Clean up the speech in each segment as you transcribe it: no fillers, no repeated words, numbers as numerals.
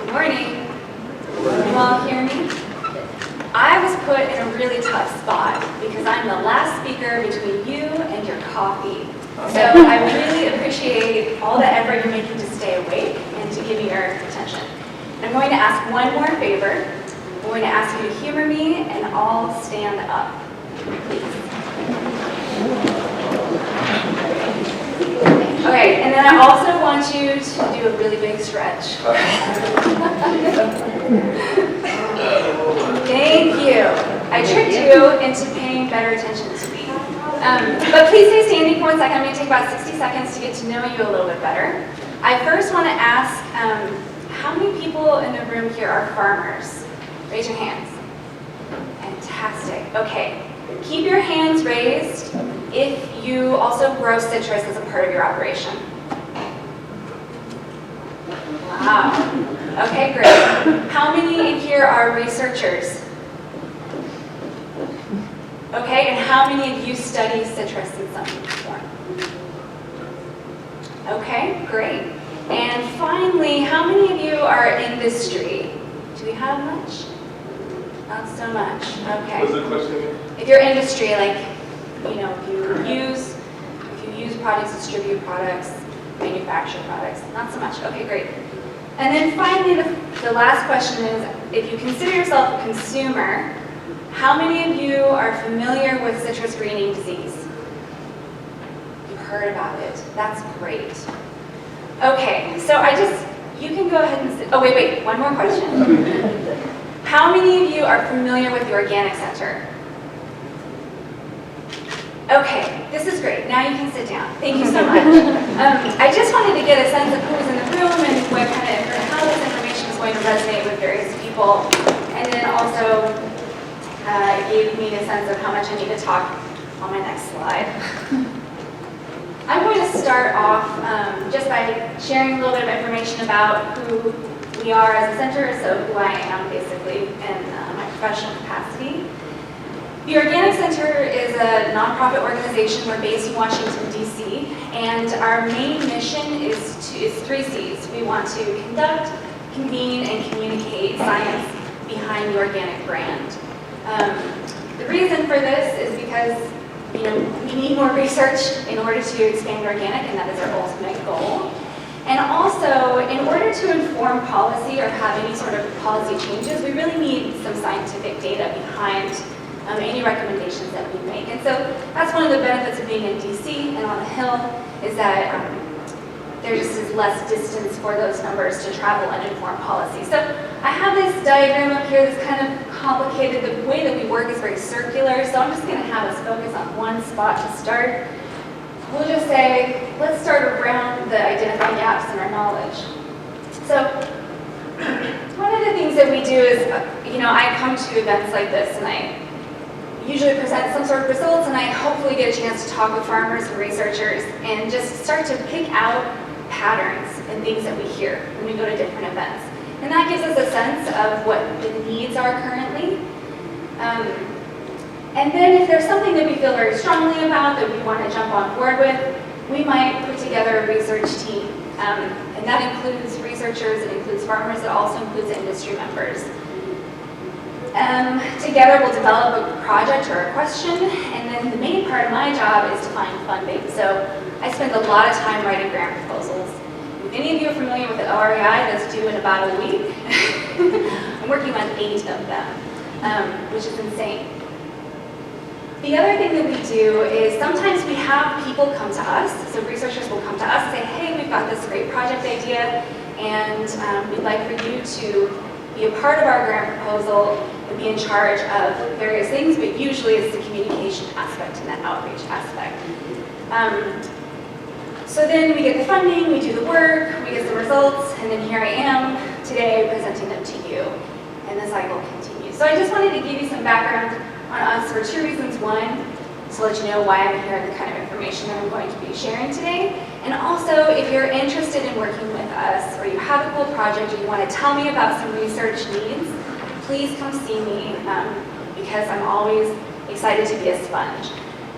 Good morning. Can you all hear me? I was put in a really tough spot because I'm the last speaker between you and your coffee. So I really appreciate all the effort you're making to stay awake and to give me your attention. I'm going to ask one more favor. I'm going to ask you to humor me and all stand up, please. Okay, and then I also want you to do a really big stretch. Thank you. I tricked you into paying better attention to me. But please stay standing for 1 second. I'm going to take about 60 seconds to get to know you a little bit better. I first want to ask, how many people in the room here are farmers? Raise your hands. Fantastic. Okay. Keep your hands raised if you also grow citrus as a part of your operation. Wow. Okay, great. How many in here are researchers? Okay, and how many of you study citrus in some form? Okay, great. And finally, how many of you are industry? Do we have much? Not so much. Okay. What's the question again? If you're industry, like, you know, if you use products, distribute products, manufacture products, not so much. Okay, great. And then finally, the last question is, if you consider yourself a consumer, how many of you are familiar with citrus greening disease? You've heard about it. That's great. Okay, so you can go ahead and sit. Oh, wait, one more question. How many of you are familiar with the Organic Center? Okay, this is great. Now you can sit down. Thank you so much. I just wanted to get a sense of who was in the room and how this information is going to resonate with various people. And then also it gave me a sense of how much I need to talk on my next slide. I'm going to start off just by sharing a little bit of information about who we are as a center, so who I am basically in my professional capacity. The Organic Center is a nonprofit organization. We're based in Washington, D.C., and our main mission is 3 C's. We want to conduct, convene, and communicate science behind the organic brand. The reason for this is because we need more research in order to expand organic, and that is our ultimate goal. And also, in order to inform policy or have any sort of policy changes, we really need some scientific data behind any recommendations that we make. And so that's one of the benefits of being in DC and on the Hill, is that there just is less distance for those numbers to travel and inform policy. So I have this diagram up here that's kind of complicated. The way that we work is very circular, so I'm just going to have us focus on one spot to start. We'll just say, let's start around the identifying gaps in our knowledge. So one of the things that we do is, I come to events like this and I usually present some sort of results, and I hopefully get a chance to talk with farmers and researchers and just start to pick out patterns and things that we hear when we go to different events. And that gives us a sense of what the needs are currently. And then if there's something that we feel very strongly about that we want to jump on board with, we might put together a research team. And that includes researchers, it includes farmers, it also includes industry members. Together we'll develop a project or a question, and then the main part of my job is to find funding. So I spend a lot of time writing grant proposals. If any of you are familiar with the OREI, that's due in about a week. I'm working on 8 of them, which is insane. The other thing that we do is sometimes we have people come to us, so researchers will come to us and say, hey, we've got this great project idea, and we'd like for you to be a part of our grant proposal and be in charge of various things, but usually it's the communication aspect and that outreach aspect. So then we get the funding, we do the work, we get the results, and then here I am today presenting them to you, and the cycle continues. So I just wanted to give you some background on us for 2 reasons. One, to let you know why I'm here and the kind of information that I'm going to be sharing today. And also, if you're interested in working with us, or you have a cool project, or you want to tell me about some research needs, please come see me, because I'm always excited to be a sponge.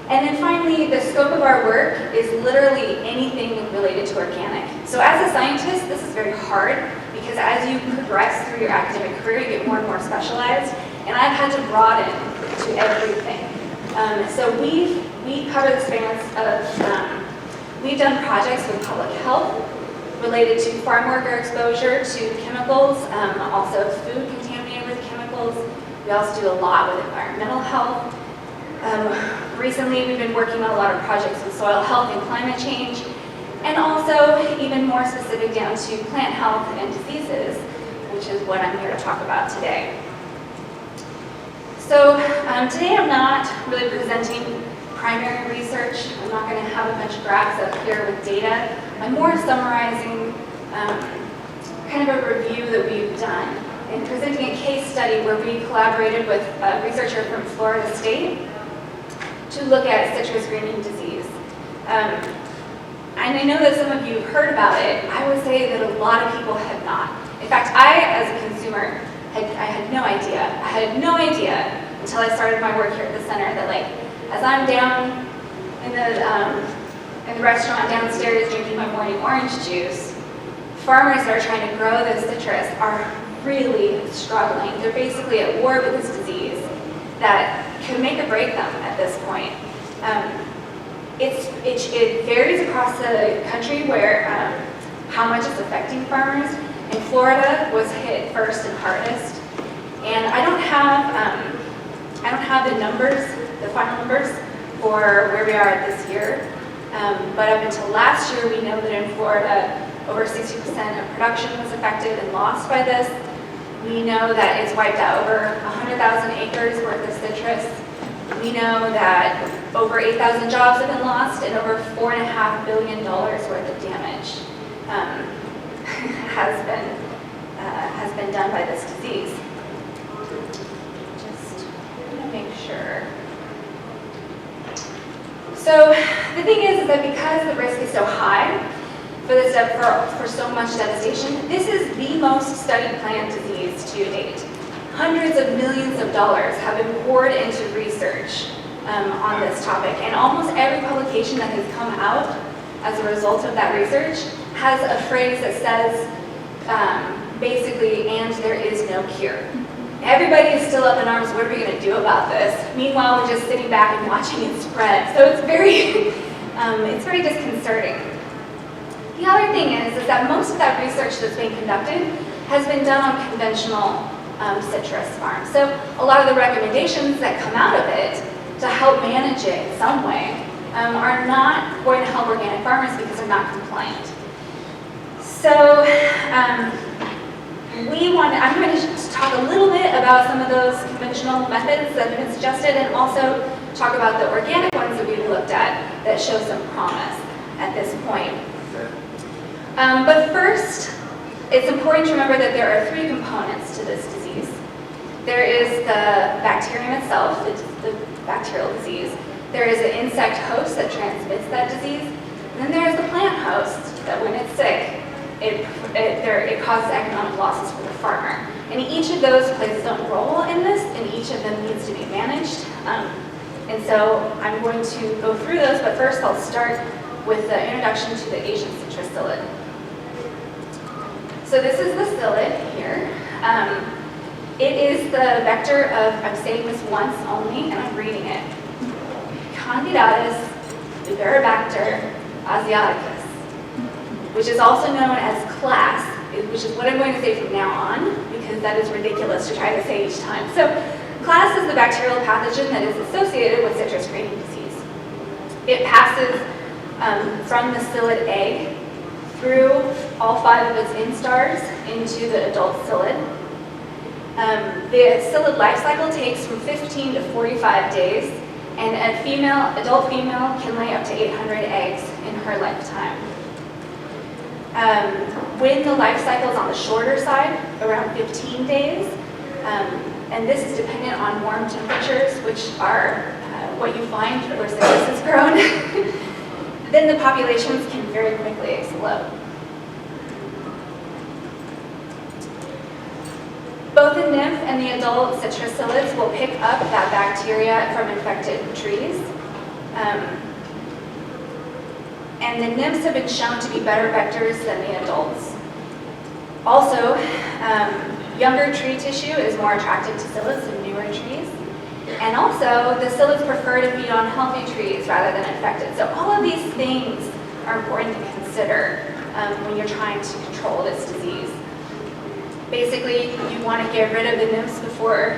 And then finally, the scope of our work is literally anything related to organic. So as a scientist, this is very hard, because as you progress through your academic career, you get more and more specialized, and I've had to broaden to everything. So we cover the spans of, we've done projects with public health related to farm worker exposure to chemicals, also food contaminated with chemicals. We also do a lot with environmental health. Recently, we've been working on a lot of projects with soil health and climate change, and also even more specific down to plant health and diseases, which is what I'm here to talk about today. So today I'm not really presenting primary research. I'm not going to have a bunch of graphs up here with data. I'm more summarizing kind of a review that we've done and presenting a case study where we collaborated with a researcher from Florida State to look at citrus greening disease. And I know that some of you have heard about it. I would say that a lot of people have not. In fact, I, as a consumer, I had no idea. I had no idea until I started my work here at the center that, like, as I'm down in the restaurant downstairs drinking my morning orange juice, farmers that are trying to grow this citrus are really struggling. They're basically at war with this disease that could make or break them at this point. It varies across the country where how much it's affecting farmers. And Florida was hit first and hardest. And I don't have the numbers, the final numbers for where we are this year. But up until last year, we know that in Florida, over 60% of production was affected and lost by this. We know that it's wiped out over 100,000 acres worth of citrus. We know that over 8,000 jobs have been lost and over $4.5 billion worth of damage has been done by this disease. Just going to make sure. So the thing is that because the risk is so high for so much devastation, this is the most studied plant disease to date. Hundreds of millions of dollars have been poured into research on this topic, and almost every publication that has come out as a result of that research has a phrase that says, basically, and there is no cure. Everybody is still up in arms, what are we going to do about this? Meanwhile, we're just sitting back and watching it spread. So it's very disconcerting. The other thing is that most of that research that's being conducted has been done on conventional citrus farms. So a lot of the recommendations that come out of it to help manage it in some way are not going to help organic farmers because they're not compliant. So I'm going to talk a little bit about some of those conventional methods that have been suggested, and also talk about the organic ones that we've looked at that show some promise at this point. But first, it's important to remember that there are three components to this disease. There is the bacterium itself, the bacterial disease. There is an insect host that transmits that disease. And then there is the plant host that when it's sick, it causes economic losses for the farmer. And each of those plays its own role in this, and each of them needs to be managed. And so I'm going to go through those, but first I'll start with the introduction to the Asian citrus psyllid. So this is the psyllid here. It is the vector of, I'm saying this once only, and I'm reading it, Candidatus Viveribacter asiaticus, which is also known as class, which is what I'm going to say from now on, because that is ridiculous to try to say each time. So class is the bacterial pathogen that is associated with citrus greening disease. It passes from the psyllid egg through all 5 of its instars into the adult psyllid. The psyllid life cycle takes from 15 to 45 days, and an adult female can lay up to 800 eggs in her lifetime. When the life cycle is on the shorter side, around 15 days, and this is dependent on warm temperatures, which are what you find where citrus is grown, then the populations can very quickly explode. Both the nymph and the adult citrus psyllids will pick up that bacteria from infected trees. And the nymphs have been shown to be better vectors than the adults. Also, younger tree tissue is more attractive to psyllids than newer trees. And also, the psyllids prefer to feed on healthy trees rather than infected. So all of these things are important to consider when you're trying to control this disease. Basically, you want to get rid of the nymphs before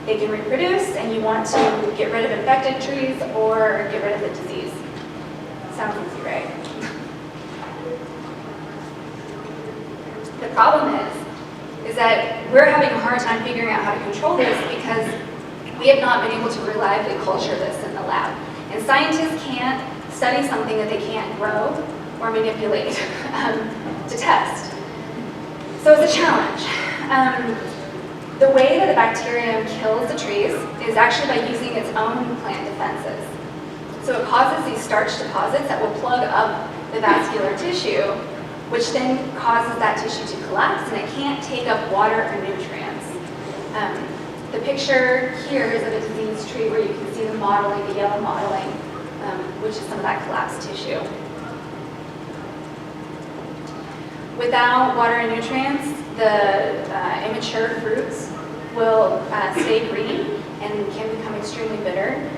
they can reproduce, and you want to get rid of infected trees or get rid of the disease. Sounds easy, right? The problem is that we're having a hard time figuring out how to control this because we have not been able to reliably culture this in the lab. And scientists can't study something that they can't grow or manipulate to test. So it's a challenge. The way that the bacterium kills the trees is actually by using its own plant defenses. So it causes these starch deposits that will plug up the vascular tissue, which then causes that tissue to collapse, and it can't take up water or nutrients. The picture here is of a diseased tree where you can see the modeling, the yellow modeling, which is some of that collapsed tissue. Without water and nutrients, the immature fruits will stay green and can become extremely bitter.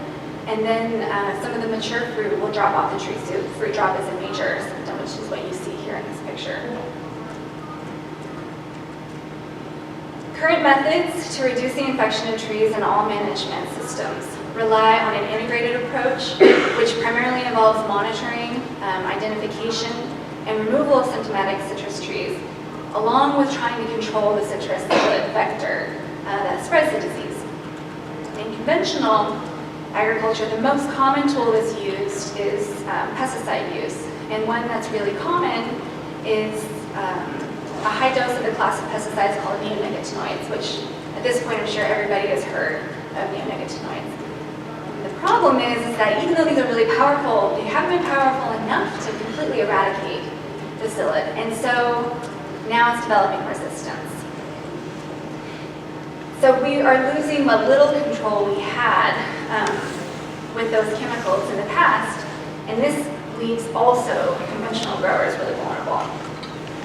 And then some of the mature fruit will drop off the tree. So fruit drop is a major symptom, which is what you see here in this picture. Current methods to reduce the infection of trees in all management systems rely on an integrated approach, which primarily involves monitoring, identification, and removal of symptomatic citrus trees, along with trying to control the citrus psyllid vector that spreads the disease. In conventional agriculture, the most common tool that's used is pesticide use. And one that's really common is a high dose of the class of pesticides called neonicotinoids, which at this point I'm sure everybody has heard of neonicotinoids. The problem is that even though these are really powerful, they haven't been powerful enough to completely eradicate the psyllid. And so now it's developing resistance. So we are losing what little control we had with those chemicals in the past, and this leaves also conventional growers really vulnerable.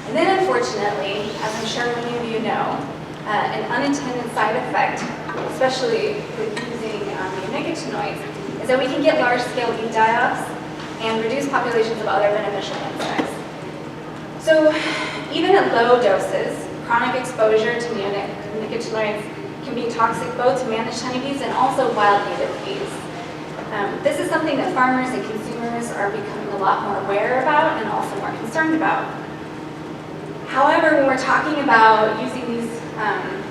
And then unfortunately, as I'm sure many of you know, an unintended side effect, especially with using neonicotinoids, is that we can get large-scale weed die-offs and reduce populations of other beneficial insects. So even at low doses, chronic exposure to neonicotinoids can be toxic both to managed honeybees and also wild native bees. This is something that farmers and consumers are becoming a lot more aware about and also more concerned about. However, when we're talking about using these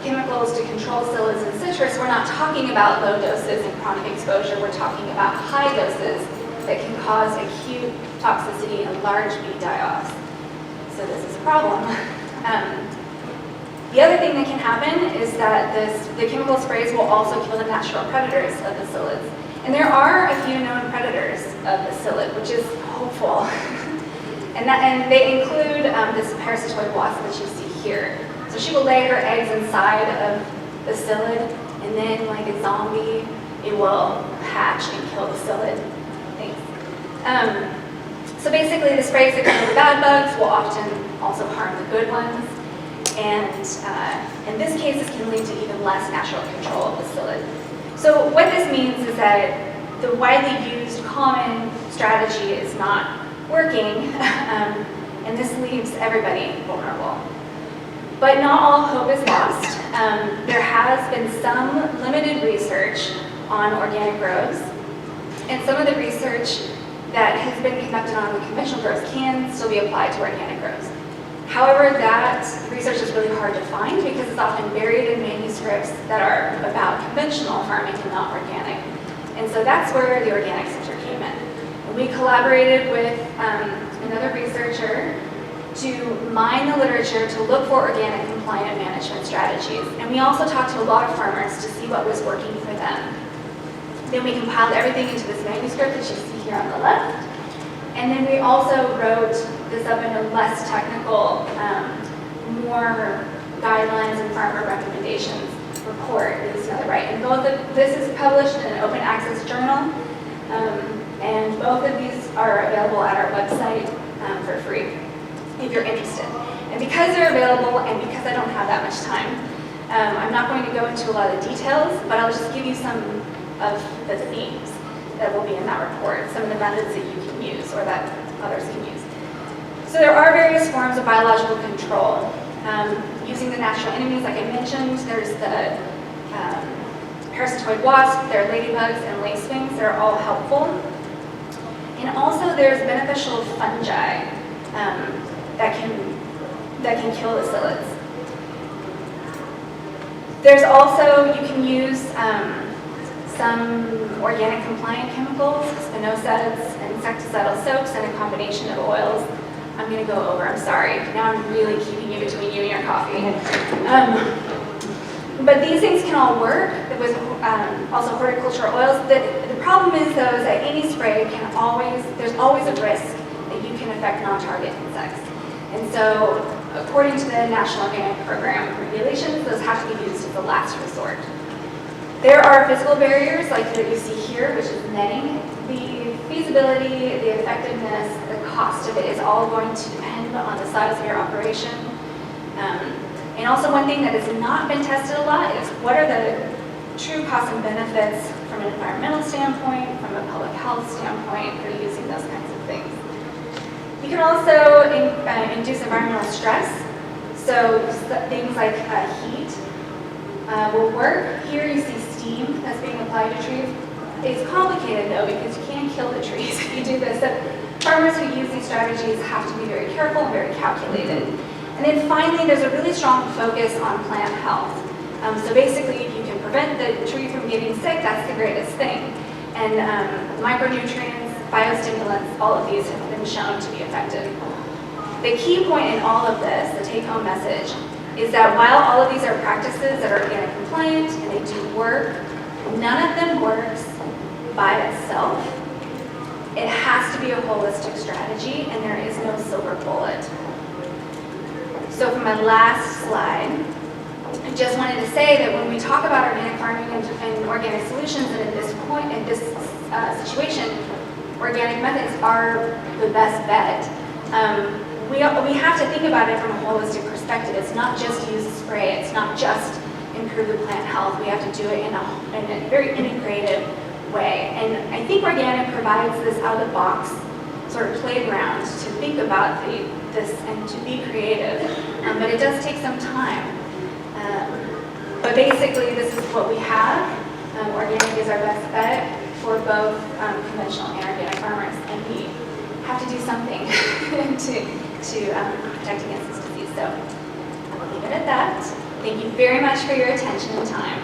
chemicals to control psyllids and citrus, we're not talking about low doses and chronic exposure. We're talking about high doses that can cause acute toxicity and large bee die-offs. So this is a problem. The other thing that can happen is that the chemical sprays will also kill the natural predators of the psyllids. And there are a few known predators of the psyllid, which is hopeful. and they include this parasitoid wasp that you see here. So she will lay her eggs inside of the psyllid, and then like a zombie, it will hatch and kill the psyllid. Thanks. So basically the sprays that kill the bad bugs will often also harm the good ones. And in this case, this can lead to even less natural control of the psyllid. So what this means is that the widely used common strategy is not working, and this leaves everybody vulnerable. But not all hope is lost. There has been some limited research on organic grows, and some of the research that has been conducted on the conventional grows can still be applied to organic grows. However, that research is really hard to find because it's often buried in manuscripts that are about conventional farming and not organic. And so that's where the Organic Center came in. And we collaborated with another researcher to mine the literature to look for organic compliant management strategies. And we also talked to a lot of farmers to see what was working for them. Then we compiled everything into this manuscript that you see here on the left. And then we also wrote this up in a less technical, more guidelines and farmer recommendations report that you see on the right. And both of this is published in an open access journal, and both of these are available at our website for free if you're interested. And And because they're available and because I don't have that much time, I'm not going to go into a lot of the details, but I'll just give you some of the themes that will be in that report, some of the methods that you can use or that others can use. So there are various forms of biological control. Using the natural enemies, like I mentioned, there's the parasitoid wasp, there are ladybugs and lacewings. They're all helpful. And also there's beneficial fungi that can kill the psyllids. There's also, you can use some organic compliant chemicals, spinosides, insecticidal soaps, and a combination of oils. I'm going to go over, I'm sorry. Now I'm really keeping you between you and your coffee. But these things can all work with also horticultural oils. The problem is, though, is that any spray there's always a risk that you can affect non-target insects. And so, according to the National Organic Program regulations, those have to be used as a last resort. There are physical barriers, like that you see here, which is netting. The feasibility, the effectiveness, the cost of it is all going to depend on the size of your operation. And also one thing that has not been tested a lot is what are the true costs and benefits from an environmental standpoint, from a public health standpoint for using those kinds of things. You can also induce environmental stress. So things like heat will work. Here you see steam that's being applied to trees. It's complicated though because you can't kill the trees if you do this. So farmers who use these strategies have to be very careful and very calculated. And then finally, there's a really strong focus on plant health. So basically, if you can prevent the tree from getting sick, that's the greatest thing. And micronutrients, biostimulants, all of these have been shown to be effective. The key point in all of this, the take-home message, is that while all of these are practices that are organic compliant and they do work, none of them works by itself. It has to be a holistic strategy, and there is no silver bullet. So for my last slide, I just wanted to say that when we talk about organic farming and organic solutions, and at this point, in this situation, organic methods are the best bet. We have to think about it from a holistic perspective. It's not just use a spray. It's not just improve the plant health. We have to do it in a very integrative way. And I think organic provides this out-of-the-box sort of playground to think about this and to be creative. But it does take some time. But basically, this is what we have. Organic is our best bet for both conventional and organic farmers. And we have to do something to protect against this disease. So I'll leave it at that. Thank you very much for your attention and time.